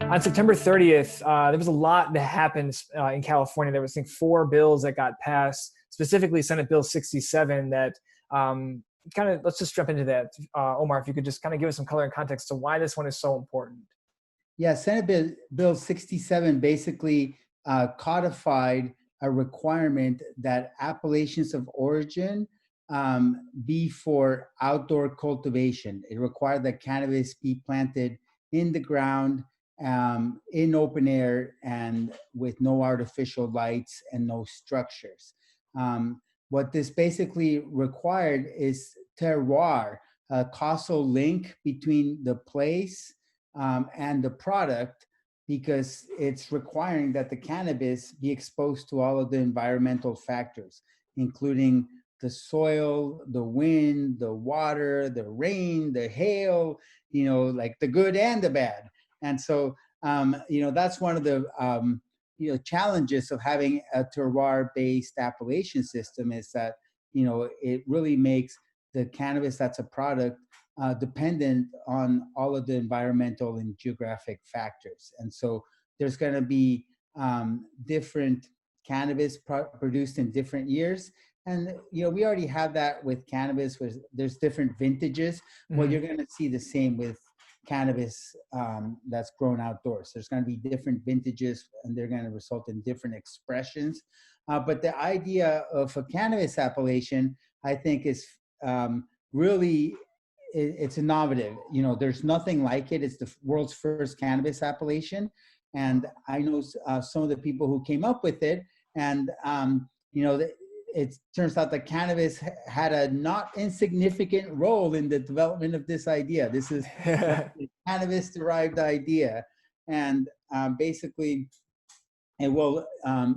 On September 30th, there was a lot that happened in California. There was, I think, 4 bills that got passed, specifically Senate Bill 67 that let's just jump into that. Omar, if you could just kind of give us some color and context to why this one is so important. Yeah, Bill 67 basically codified a requirement that appellations of origin be for outdoor cultivation. It required that cannabis be planted in the ground, in open air, and with no artificial lights and no structures. What this basically required is terroir, a causal link between the place and the product, because it's requiring that the cannabis be exposed to all of the environmental factors, including the soil, the wind, the water, the rain, the hail, like the good and the bad. And so, that's one of the, challenges of having a terroir-based appellation system is that, it really makes the cannabis that's a product dependent on all of the environmental and geographic factors. And so there's going to be different cannabis produced in different years. And, we already have that with cannabis, where there's different vintages. Mm-hmm. Well, you're going to see the same with cannabis that's grown outdoors. There's going to be different vintages, and they're going to result in different expressions. But the idea of a cannabis appellation, I think, is really, it's innovative. There's nothing like it. It's the world's first cannabis appellation. And I know some of the people who came up with it. And, it turns out that cannabis had a not insignificant role in the development of this idea. This is a cannabis-derived idea. And basically, it will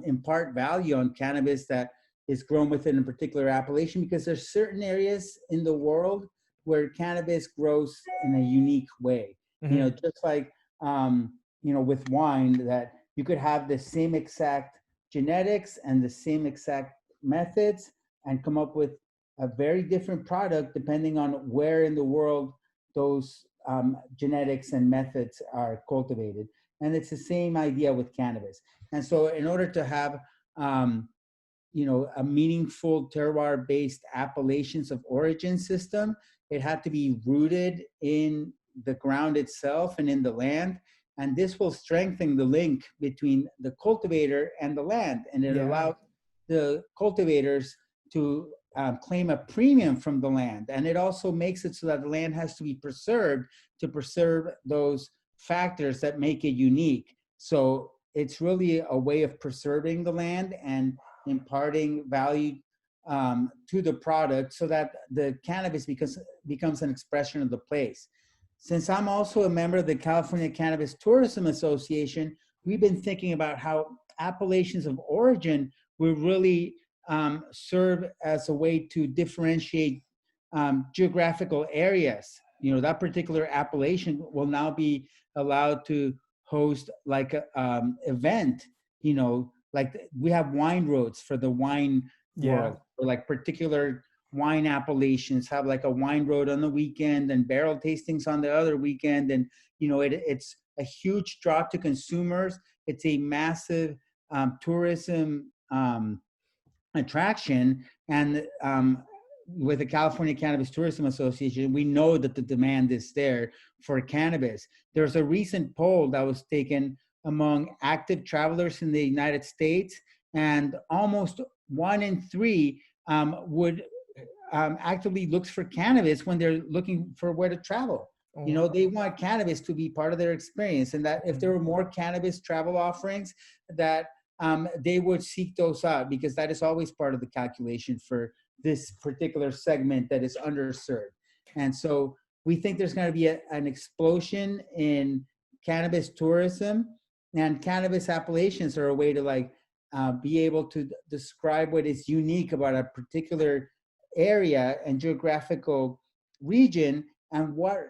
impart value on cannabis that is grown within a particular appellation, because there's certain areas in the world where cannabis grows in a unique way. Mm-hmm. Just like, with wine, that you could have the same exact genetics and the same exact methods and come up with a very different product depending on where in the world those genetics and methods are cultivated. And it's the same idea with cannabis. And so in order to have a meaningful terroir-based appellations of origin system, it had to be rooted in the ground itself and in the land. And this will strengthen the link between the cultivator and the land. And it allows the cultivators to claim a premium from the land. And it also makes it so that the land has to be preserved to preserve those factors that make it unique. So it's really a way of preserving the land and imparting value to the product, so that the cannabis becomes an expression of the place. Since I'm also a member of the California Cannabis Tourism Association, we've been thinking about how appellations of origin will really serve as a way to differentiate geographical areas. That particular appellation will now be allowed to host like a event, like we have wine roads for the wine world, or like particular wine appellations have like a wine road on the weekend and barrel tastings on the other weekend. And, it's a huge draw to consumers. It's a massive tourism attraction. And with the California Cannabis Tourism Association, we know that the demand is there for cannabis. There's a recent poll that was taken among active travelers in the United States, and almost 1 in 3 would actively looks for cannabis when they're looking for where to travel. They want cannabis to be part of their experience, and that if there were more cannabis travel offerings, that they would seek those out, because that is always part of the calculation for this particular segment that is underserved. And so we think there's going to be an explosion in cannabis tourism, and cannabis appellations are a way to be able to describe what is unique about a particular area and geographical region, and what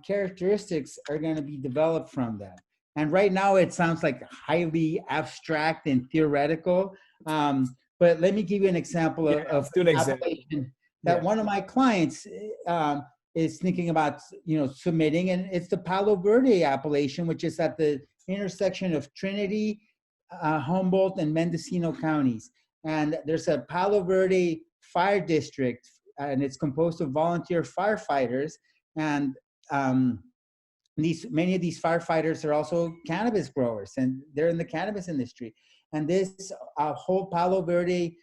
characteristics are going to be developed from that. And right now it sounds like highly abstract and theoretical, but let me give you an example of an appellation that one of my clients is thinking about submitting, and it's the Palo Verde appellation, which is at the intersection of Trinity, Humboldt, and Mendocino counties. And there's a Palo Verde fire district, and it's composed of volunteer firefighters. And many of these firefighters are also cannabis growers, and they're in the cannabis industry. And this whole Palo Verde,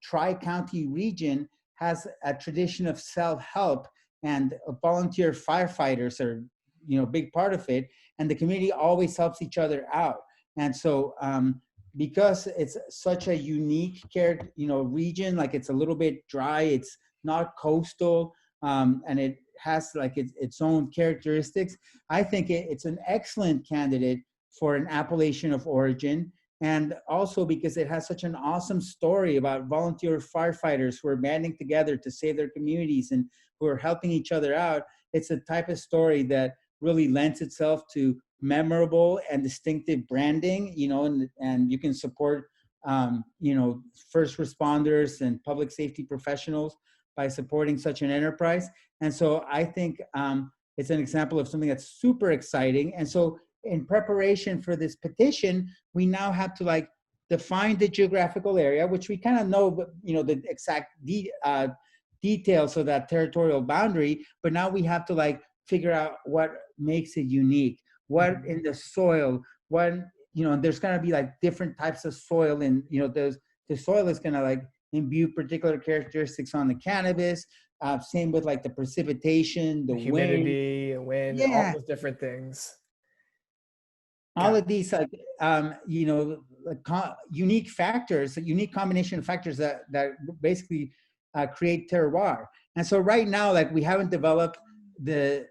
tri-county region has a tradition of self-help, and volunteer firefighters are, a big part of it. And the community always helps each other out. And so, because it's such a unique region, like it's a little bit dry, it's not coastal, and it has like its own characteristics. I think it's an excellent candidate for an appellation of origin. And also because it has such an awesome story about volunteer firefighters who are banding together to save their communities and who are helping each other out. It's a type of story that really lends itself to memorable and distinctive branding, and you can support, first responders and public safety professionals by supporting such an enterprise. And so I think it's an example of something that's super exciting. And so in preparation for this petition, we now have to define the geographical area, which we kind of know, but the exact details of that territorial boundary. But now we have to figure out what makes it unique, what in the soil, there's going to be different types of soil, and the soil is going to imbue particular characteristics on the cannabis. Same with the precipitation, the humidity, wind, all those different things. All of these unique factors, a unique combination of factors that basically create terroir. And so right now, we haven't developed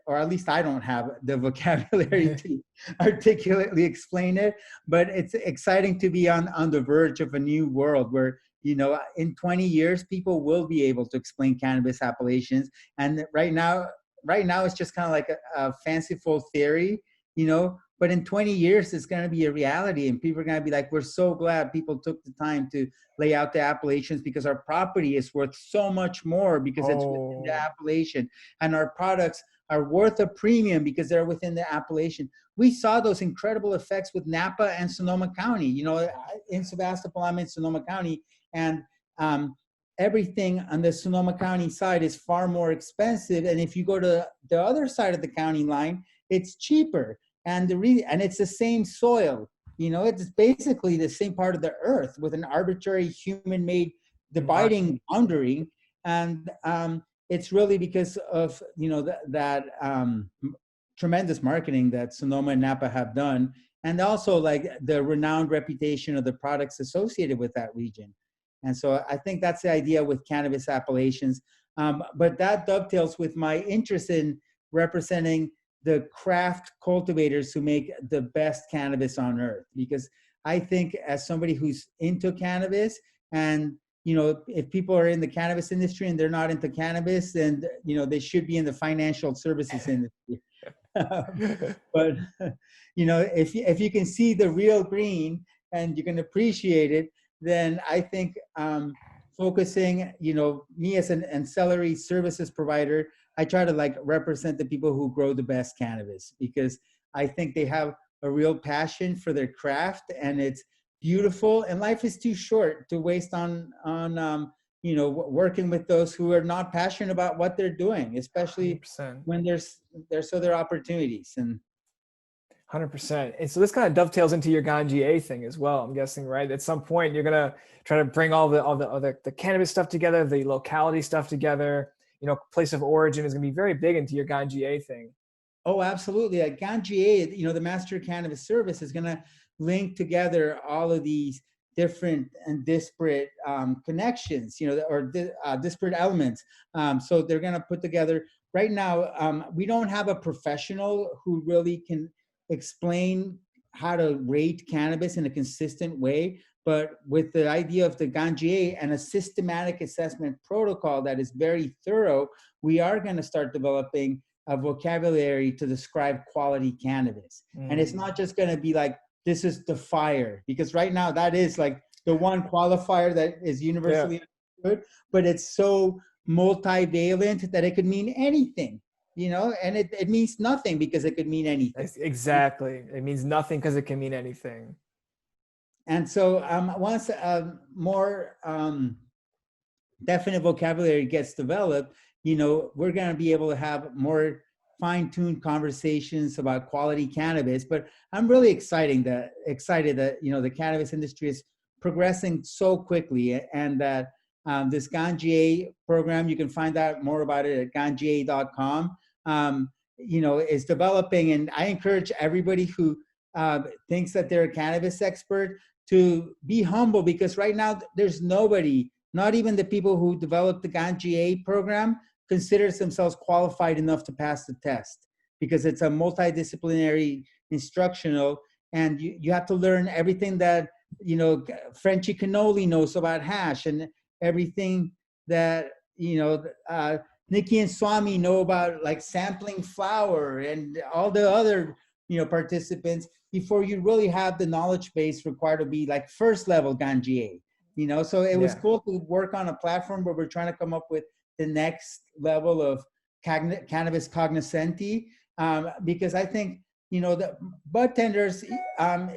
or at least I don't have the vocabulary to articulately explain it, but it's exciting to be on the verge of a new world where, in 20 years, people will be able to explain cannabis appellations. And right now it's just kind of a fanciful theory, but in 20 years, it's going to be a reality, and people are going to be we're so glad people took the time to lay out the appellations, because our property is worth so much more because it's within the appellation, and our products are worth a premium because they're within the appellation. We saw those incredible effects with Napa and Sonoma County, in Sebastopol, I'm in Sonoma County, and everything on the Sonoma County side is far more expensive. And if you go to the other side of the county line, it's cheaper. And and it's the same soil, it's basically the same part of the earth with an arbitrary human-made dividing boundary. And it's really because of that tremendous marketing that Sonoma and Napa have done, and also the renowned reputation of the products associated with that region. And so I think that's the idea with cannabis appellations. But that dovetails with my interest in representing the craft cultivators who make the best cannabis on earth. Because I think, as somebody who's into cannabis, and if people are in the cannabis industry and they're not into cannabis, then they should be in the financial services industry. But if you can see the real green and you can appreciate it, then I think focusing, me as an ancillary services provider, I try to represent the people who grow the best cannabis, because I think they have a real passion for their craft, and it's beautiful, and life is too short to waste on working with those who are not passionate about what they're doing, especially 100%. When there's other opportunities. And 100%. And so this kind of dovetails into your Ganjier thing as well, I'm guessing, right? At some point, you're gonna try to bring all the cannabis stuff together, the locality stuff together. Place of origin is gonna be very big into your Ganjier thing. Oh, absolutely. At Ganjier, the Master Cannabis Service is gonna link together all of these different and disparate connections, or disparate elements. So they're gonna put together. Right now, we don't have a professional who really can explain how to rate cannabis in a consistent way, but with the idea of the Ganjier and a systematic assessment protocol that is very thorough, we are going to start developing a vocabulary to describe quality cannabis. And it's not just going to be this is the fire, because right now that is the one qualifier that is universally understood, but it's so multivalent that it could mean anything. and it means nothing because it could mean anything. Exactly. It means nothing because it can mean anything. And so once more definite vocabulary gets developed, we're going to be able to have more fine-tuned conversations about quality cannabis. But I'm really excited that the cannabis industry is progressing so quickly, and that this Ganjier program, you can find out more about it at ganjier.com. Is developing, and I encourage everybody who thinks that they're a cannabis expert to be humble, because right now there's nobody, not even the people who developed the Ganjier program, considers themselves qualified enough to pass the test, because it's a multidisciplinary instructional, and you have to learn everything that Frenchy Cannoli knows about hash, and everything that Nikki and Swami know about, like sampling flower, and all the other participants, before you really have the knowledge base required to be like first level Ganjier. So it was cool to work on a platform where we're trying to come up with the next level of cannabis cognoscenti, because I think the bud tenders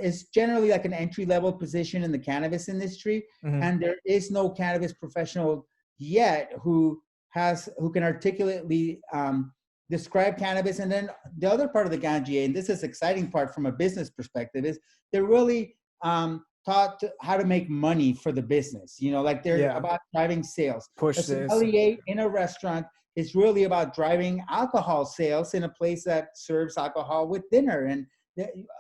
is generally like an entry level position in the cannabis industry, and there is no cannabis professional yet who can articulately describe cannabis. And then the other part of the Ganjier, and this is exciting part from a business perspective, is they're really taught how to make money for the business. Like they're about driving sales. Push a this. sommelier in a restaurant is really about driving alcohol sales in a place that serves alcohol with dinner. And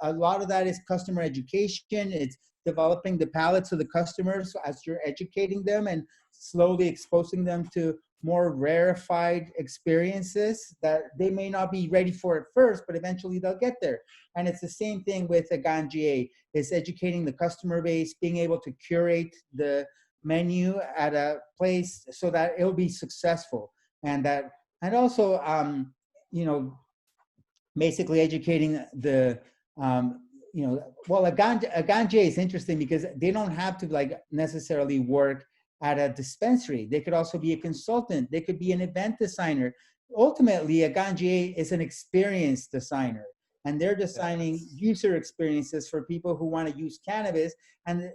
a lot of that is customer education. It's developing the palates of the customers as you're educating them, and slowly exposing them to more rarefied experiences that they may not be ready for at first, but eventually they'll get there. And it's the same thing with a Ganjier. It's educating the customer base, being able to curate the menu at a place so that it'll be successful. And also, basically educating the, well, a Ganjier is interesting because they don't have to like necessarily work at a dispensary. They could also be a consultant. They could be an event designer. Ultimately, a Ganjier is an experience designer, and they're designing user experiences for people who want to use cannabis. And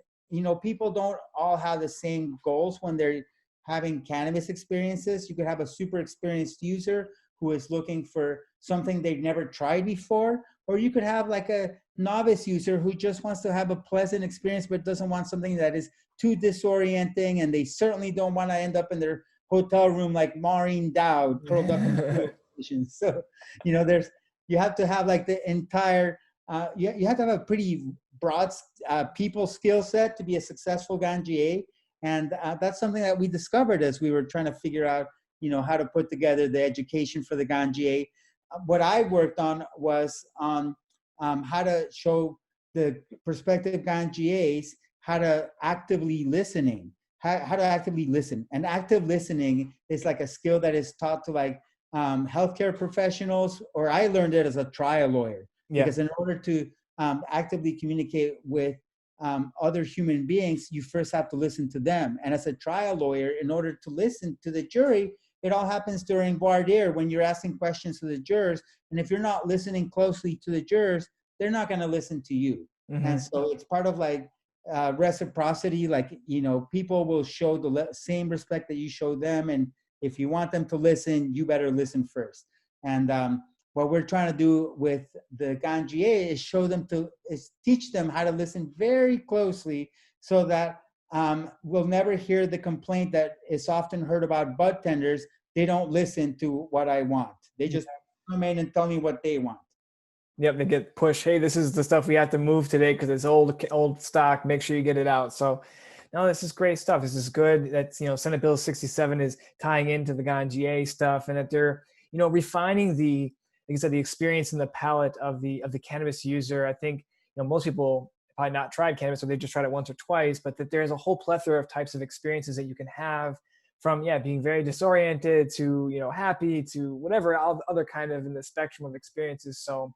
people don't all have the same goals when they're having cannabis experiences. You could have a super experienced user who is looking for something they've never tried before, or you could have like a novice user who just wants to have a pleasant experience but doesn't want something that is too disorienting, and they certainly don't want to end up in their hotel room like Maureen Dowd curled up in the position. So you have to have like the entire you have to have a pretty broad people skill set to be a successful Ganjier. And that's something that we discovered as we were trying to figure out how to put together the education for the Ganjier. What I worked on was on how to show the prospective Ganjiers how to actively how to actively listen. And active listening is like a skill that is taught to like healthcare professionals, or I learned it as a trial lawyer. Because in order to actively communicate with other human beings, you first have to listen to them. And as a trial lawyer, in order to listen to the jury, it all happens during voir dire when you're asking questions to the jurors. And if you're not listening closely to the jurors, they're not going to listen to you. And so it's part of like reciprocity. Like, people will show the same respect that you show them. And if you want them to listen, you better listen first. And what we're trying to do with the Ganjier is teach them how to listen very closely, so that we'll never hear the complaint that is often heard about bud tenders. They don't listen to what I want. They just come in and tell me what they want. Yep, they get pushed. Hey, this is the stuff we have to move today because it's old stock. Make sure you get it out. So, no, this is great stuff. This is good. That's Senate Bill 67 is tying into the Ganjier stuff, and that they're refining the, like I said, the experience and the palate of the cannabis user. I think most people probably not tried cannabis, or they just tried it once or twice, but that there's a whole plethora of types of experiences that you can have, from being very disoriented to happy to whatever other kind of in the spectrum of experiences. So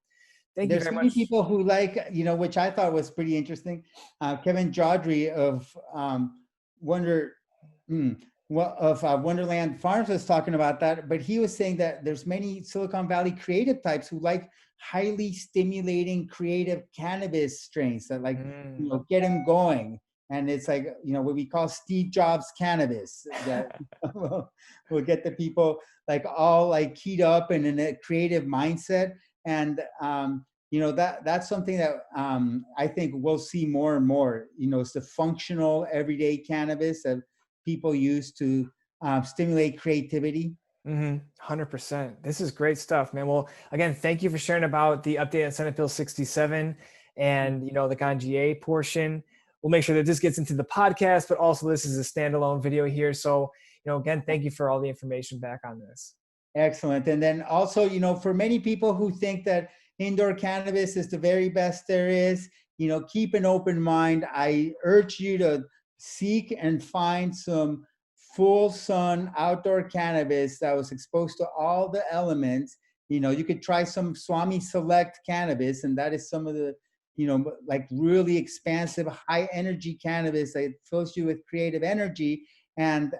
thank you There's very many much. people who like, which I thought was pretty interesting. Kevin Jodry of Wonder Wonderland Farms was talking about that, but he was saying that there's many Silicon Valley creative types who like highly stimulating creative cannabis strains that like, Mm. get them going. And it's like, what we call Steve Jobs cannabis that will get the people like all like keyed up and in a creative mindset. And, that's something that I think we'll see more and more. It's the functional everyday cannabis that people use to stimulate creativity. 100%. This is great stuff, man. Well, again, thank you for sharing about the update on Senate Bill 67 and the GA portion. We'll make sure that this gets into the podcast, but also this is a standalone video here. So, again, thank you for all the information back on this. Excellent. And then also, for many people who think that indoor cannabis is the very best there is, keep an open mind. I urge you to seek and find some full sun outdoor cannabis that was exposed to all the elements. You could try some Swami Select cannabis, and that is some of the, like really expansive, high energy cannabis that fills you with creative energy. And,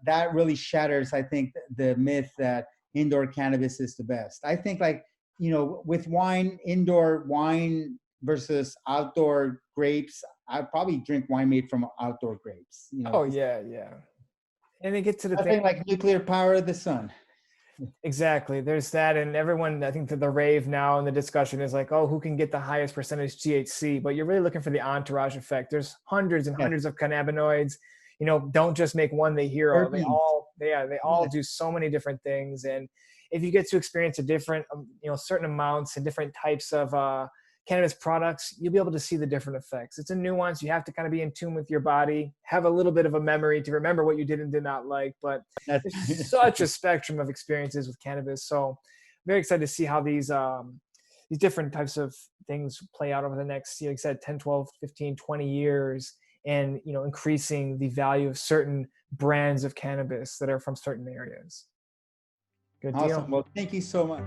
that really shatters, I think, the myth that indoor cannabis is the best. I think like, with wine, indoor wine versus outdoor grapes, I'd probably drink wine made from outdoor grapes. Oh, yeah, yeah. And they get to the Nothing thing. like nuclear power of the sun. Exactly. There's that. And everyone, I think that the rave now and the discussion is like, oh, who can get the highest percentage THC? But you're really looking for the entourage effect. There's hundreds and Yes. hundreds of cannabinoids. Don't just make one the hero. They all do so many different things. And if you get to experience a different, certain amounts and different types of cannabis products, you'll be able to see the different effects. It's a nuance. You have to kind of be in tune with your body, have a little bit of a memory to remember what you did and did not like. But there's such a spectrum of experiences with cannabis. So very excited to see how these different types of things play out over the next, like I said, 10, 12, 15, 20 years, and, increasing the value of certain brands of cannabis that are from certain areas. Good deal. Awesome. Well, thank you so much.